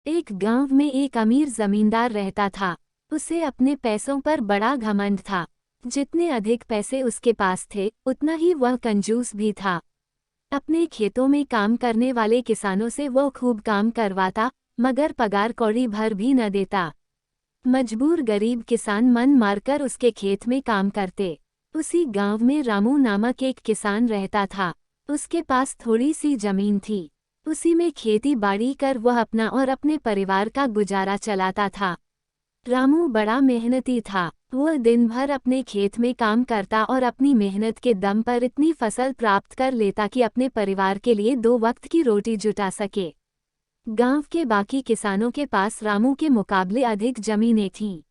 एक गांव में एक अमीर जमींदार रहता था। उसे अपने पैसों पर बड़ा घमंड था। जितने अधिक पैसे उसके पास थे उतना ही वह कंजूस भी था। अपने खेतों में काम करने वाले किसानों से वो खूब काम करवाता, मगर पगार कौड़ी भर भी न देता। मजबूर गरीब किसान मन मारकर उसके खेत में काम करते। उसी गांव में रामू नामक एक किसान रहता था। उसके पास थोड़ी सी जमीन थी। उसी में खेती बाड़ी कर वह अपना और अपने परिवार का गुजारा चलाता था। रामू बड़ा मेहनती था। वह दिन भर अपने खेत में काम करता और अपनी मेहनत के दम पर इतनी फसल प्राप्त कर लेता कि अपने परिवार के लिए 2 वक्त की रोटी जुटा सके। गांव के बाकी किसानों के पास रामू के मुकाबले अधिक जमीनें थीं।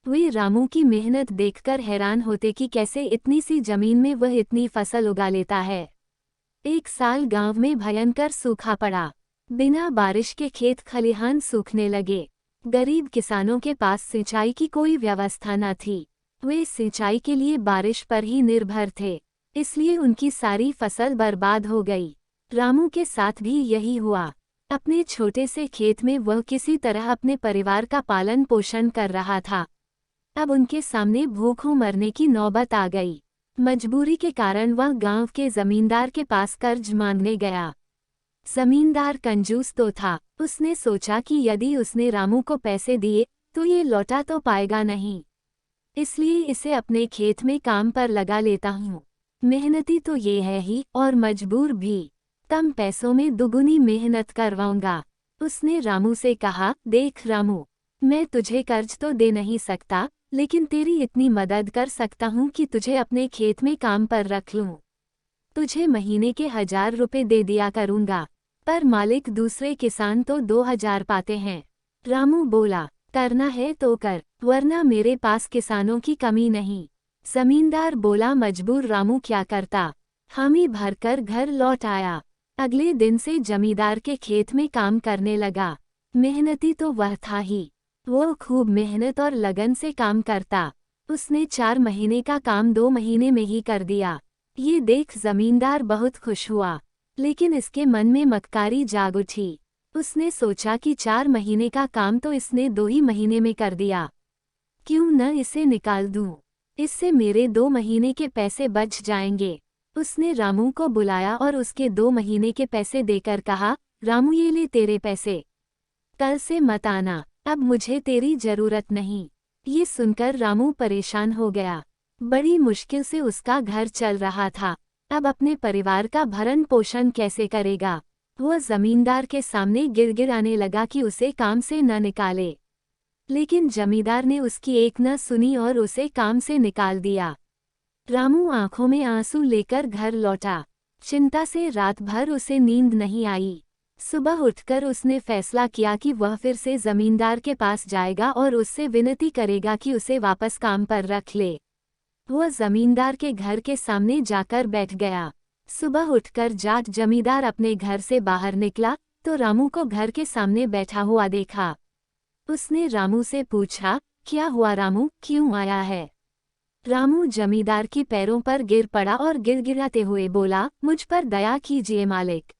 वे रामू की मेहनत देखकर हैरान होते कि कैसे इतनी सी जमीन में वह इतनी फसल उगा लेता है। एक साल गांव में भयंकर सूखा पड़ा। बिना बारिश के खेत खलिहान सूखने लगे। गरीब किसानों के पास सिंचाई की कोई व्यवस्था न थी। वे सिंचाई के लिए बारिश पर ही निर्भर थे, इसलिए उनकी सारी फसल बर्बाद हो गई। रामू के साथ भी यही हुआ। अपने छोटे से खेत में वह किसी तरह अपने परिवार का पालन पोषण कर रहा था। अब उनके सामने भूखों मरने की नौबत आ गई। मजबूरी के कारण वह गांव के जमींदार के पास कर्ज मांगने गया। जमींदार कंजूस तो था। उसने सोचा कि यदि उसने रामू को पैसे दिए तो ये लौटा तो पाएगा नहीं, इसलिए इसे अपने खेत में काम पर लगा लेता हूँ। मेहनती तो ये है ही और मजबूर भी, कम पैसों में दुगुनी मेहनत करवाऊंगा। उसने रामू से कहा, देख रामू, मैं तुझे कर्ज तो दे नहीं सकता, लेकिन तेरी इतनी मदद कर सकता हूँ कि तुझे अपने खेत में काम पर रख लूँ। तुझे महीने के 1000 रुपये दे दिया करूँगा, पर मालिक दूसरे किसान तो 2000 पाते हैं। रामू बोला, करना है तो कर, वरना मेरे पास किसानों की कमी नहीं। जमींदार बोला, मजबूर रामू क्या करता। हामी भरकर घर लौट आया। अगले दिन से जमींदार के खेत में काम करने लगा। मेहनती तो वह था ही। वो खूब मेहनत और लगन से काम करता। उसने 4 महीने का काम 2 महीने में ही कर दिया। ये देख जमींदार बहुत खुश हुआ, लेकिन इसके मन में मक्कारी जाग उठी। उसने सोचा कि 4 महीने का काम तो इसने 2 ही महीने में कर दिया, क्यों न इसे निकाल दूं। इससे मेरे 2 महीने के पैसे बच जाएंगे। उसने रामू को बुलाया और उसके 2 महीने के पैसे देकर कहा, रामू ये ले तेरे पैसे, कल से मत आना, अब मुझे तेरी जरूरत नहीं। ये सुनकर रामू परेशान हो गया। बड़ी मुश्किल से उसका घर चल रहा था। अब अपने परिवार का भरण पोषण कैसे करेगा। वह जमींदार के सामने गिड़गिड़ाने लगा कि उसे काम से न निकाले, लेकिन जमींदार ने उसकी एक न सुनी और उसे काम से निकाल दिया। रामू आंखों में आंसू लेकर घर लौटा। चिंता से रात भर उसे नींद नहीं आई। सुबह उठकर उसने फैसला किया कि वह फिर से जमींदार के पास जाएगा और उससे विनती करेगा कि उसे वापस काम पर रख ले। वह जमींदार के घर के सामने जाकर बैठ गया। सुबह उठकर जाट जमींदार अपने घर से बाहर निकला तो रामू को घर के सामने बैठा हुआ देखा। उसने रामू से पूछा, क्या हुआ रामू, क्यों आया है। रामू जमींदार के पैरों पर गिर पड़ा और गिड़गिड़ाते हुए बोला, मुझ पर दया कीजिए मालिक,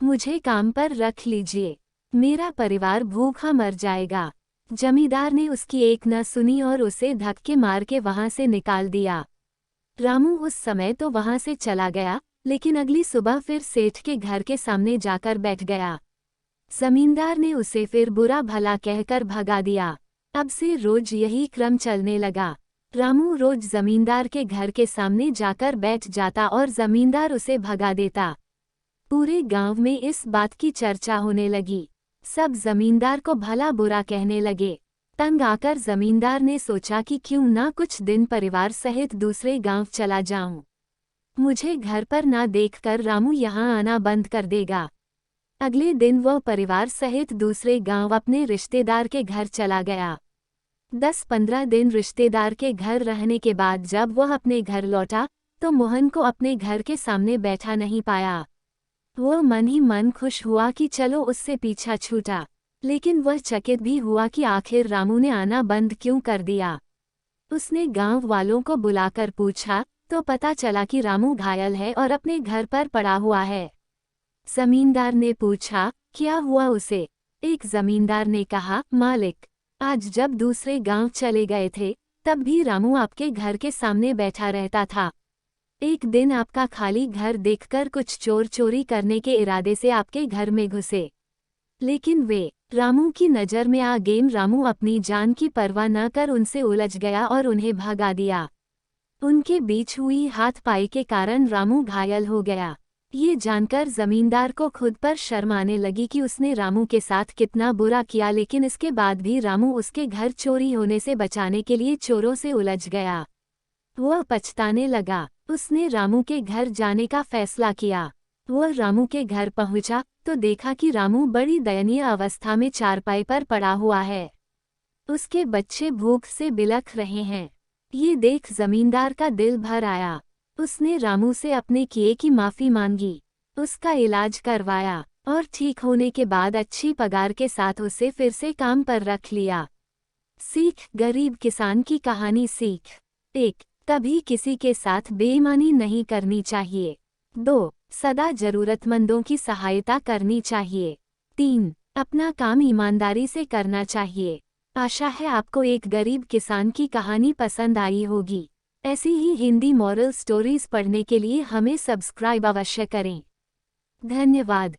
मुझे काम पर रख लीजिए, मेरा परिवार भूखा मर जाएगा। जमींदार ने उसकी एक न सुनी और उसे धक्के मार के वहां से निकाल दिया। रामू उस समय तो वहां से चला गया, लेकिन अगली सुबह फिर सेठ के घर के सामने जाकर बैठ गया। जमींदार ने उसे फिर बुरा भला कहकर भगा दिया। अब से रोज यही क्रम चलने लगा। रामू रोज जमींदार के घर के सामने जाकर बैठ जाता और जमींदार उसे भगा देता। पूरे गांव में इस बात की चर्चा होने लगी। सब जमींदार को भला बुरा कहने लगे। तंग आकर जमींदार ने सोचा कि क्यों ना कुछ दिन परिवार सहित दूसरे गांव चला जाऊं। मुझे घर पर ना देखकर रामू यहां आना बंद कर देगा। अगले दिन वह परिवार सहित दूसरे गांव अपने रिश्तेदार के घर चला गया। 10-15 दिन रिश्तेदार के घर रहने के बाद जब वह अपने घर लौटा तो मोहन को अपने घर के सामने बैठा नहीं पाया। वह मन ही मन खुश हुआ कि चलो उससे पीछा छूटा, लेकिन वह चकित भी हुआ कि आखिर रामू ने आना बंद क्यों कर दिया। उसने गांव वालों को बुलाकर पूछा तो पता चला कि रामू घायल है और अपने घर पर पड़ा हुआ है। जमींदार ने पूछा, क्या हुआ उसे। एक जमींदार ने कहा, मालिक, आज जब दूसरे गांव चले गए थे तब भी रामू आपके घर के सामने बैठा रहता था। एक दिन आपका खाली घर देखकर कुछ चोर चोरी करने के इरादे से आपके घर में घुसे, लेकिन वे रामू की नज़र में आ गए। रामू अपनी जान की परवाह न कर उनसे उलझ गया और उन्हें भगा दिया। उनके बीच हुई हाथापाई के कारण रामू घायल हो गया। ये जानकर जमींदार को खुद पर शर्म आने लगी कि उसने रामू के साथ कितना बुरा किया, लेकिन इसके बाद भी रामू उसके घर चोरी होने से बचाने के लिए चोरों से उलझ गया। वह पछताने लगा। उसने रामू के घर जाने का फैसला किया। वह रामू के घर पहुंचा तो देखा कि रामू बड़ी दयनीय अवस्था में चारपाई पर पड़ा हुआ है। उसके बच्चे भूख से बिलख रहे हैं। ये देख जमींदार का दिल भर आया। उसने रामू से अपने किए की माफ़ी मांगी, उसका इलाज करवाया और ठीक होने के बाद अच्छी पगार के साथ उसे फिर से काम पर रख लिया। सीख, गरीब किसान की कहानी। सीख 1, कभी किसी के साथ बेईमानी नहीं करनी चाहिए। 2, सदा जरूरतमंदों की सहायता करनी चाहिए। 3, अपना काम ईमानदारी से करना चाहिए। आशा है आपको एक गरीब किसान की कहानी पसंद आई होगी। ऐसी ही हिंदी मॉरल स्टोरीज पढ़ने के लिए हमें सब्सक्राइब अवश्य करें। धन्यवाद।